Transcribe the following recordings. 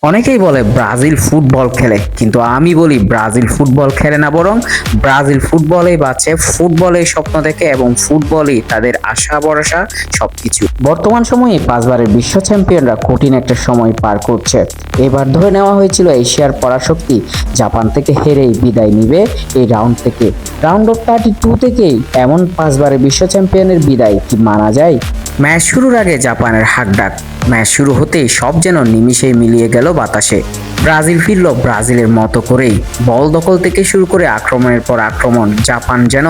অনেকেই বলে Brazil football খেলে, কিন্তু আমি বলি ব্রাজিল ফুটবল খেলে না, বরং ব্রাজিল ফুটবলেই বাঁচে, ফুটবলেই স্বপ্ন দেখে এবং ফুটবলই তাদের আশা ভরসা সবকিছু। বর্তমান সময়ে পাঁচবারের বিশ্ব চ্যাম্পিয়নরা কঠিন একটা সময় পার করছে। এবার ধরে নেওয়া হয়েছিল এশিয়ার পরাশক্তি জাপান থেকে হেরেই বিদায় নিবে এই রাউন্ড থেকে। রাউন্ড অফ 32 থেকেই এমন পাঁচবারের বিশ্ব চ্যাম্পিয়নের বিদায় কি মানা যায়? ম্যাচ শুরুর আগে জাপানের হাঁকডাক, ম্যাচ শুরু হতেই সব যেন নিমিষেই মিলিয়ে গেল বাতাসে। ব্রাজিল ফিরল ব্রাজিলের মতো করেই, বল দখল থেকে শুরু করে আক্রমণের পর আক্রমণ। জাপান যেন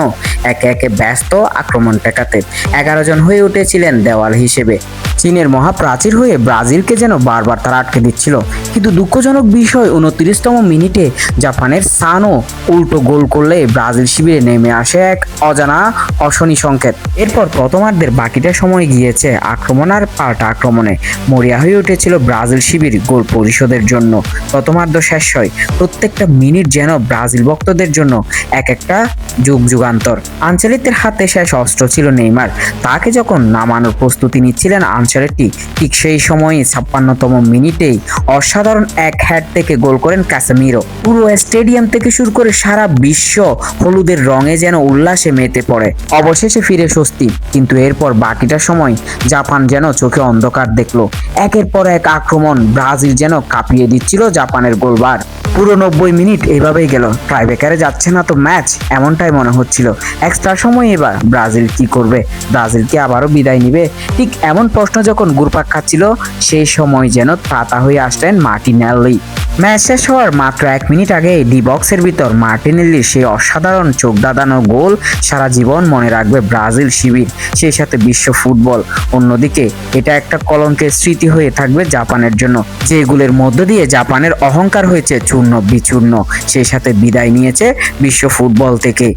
একে একে ব্যস্ত আক্রমণ ঠেকাতে, 11 জন হয়ে উঠেছিলেন দেওয়াল হিসেবে। চীনের মহাপ্রাচীর হয়ে ব্রাজিলকে যেন বারবার তারা আটকে দিচ্ছিল। কিন্তু দুঃখজনক বিষয়, 29তম মিনিটে জাপানের সানো উল্টো গোল করলে ব্রাজিল শিবিরে নেমে আসে এক অজানা অশনি সংকেত। এরপর প্রথমার্ধের বাকিটা সময় গিয়েছে আক্রমণ আর পাল্টা আক্রমণে। মরিয়া হয়ে উঠেছিল ব্রাজিল শিবির গোল পরিশোধের জন্য। প্রথমার্ধ শেষ হয়, প্রত্যেকটা মিনিট যেন ব্রাজিল ভক্তদের জন্য এক একটা যুগান্তর। আনচেলত্তির হাতে শেষ অস্ত্র ছিল নেইমার। তাকে যখন নামানোর প্রস্তুতি নিচ্ছিলেন আনচেলত্তি, ঠিক সেই সময়ই 56তম মিনিটেই অসাধারণ এক হ্যাট থেকে গোল করেন ক্যাসেমিরো। পুরো স্টেডিয়াম থেকে শুরু করে সারা বিশ্ব হলুদের রঙে যেন উল্লাসে মেতে পড়ে। অবশেষে ফিরে স্বস্তি। কিন্তু এরপর বাকিটা সময় জাপান যেন চোখে অন্ধকার দেখলো। একের পর এক আক্রমণ ব্রাজিল যেন কাঁপিয়ে দিচ্ছিল জাপানের গোলবার। পুরো 90 মিনিট এইভাবেই গেল। টাইব্রেকারে যাচ্ছে না তো ম্যাচ, এমনটাই মনে হচ্ছিল। এক্সট্রা সময় এবার ব্রাজিল কি করবে? ব্রাজিল কি আবারও বিদায় নিবে? ঠিক এমন প্রশ্ন যখন ঘুরপাক খাচ্ছিল, সেই সময় যেন ত্রাতা হয়ে আসলেন মার্টিনেল্লি। ম্যাচ শেষ হওয়ার মাত্র 1 মিনিট আগে ডি বক্সের ভিতর মার্টিনেল্লির সেই অসাধারণ চোখ দাদানো গোল সারা জীবন মনে রাখবে ব্রাজিল শিবির, সেই সাথে বিশ্ব ফুটবল। অন্যদিকে এটা একটা কলঙ্কের স্মৃতি হয়ে থাকবে জাপানের জন্য, যে গোলের মধ্য দিয়ে জাপানের অহংকার হয়েছে চূর্ণ বিচূর্ণ, সেই সাথে বিদায় নিয়েছে বিশ্ব ফুটবল থেকে।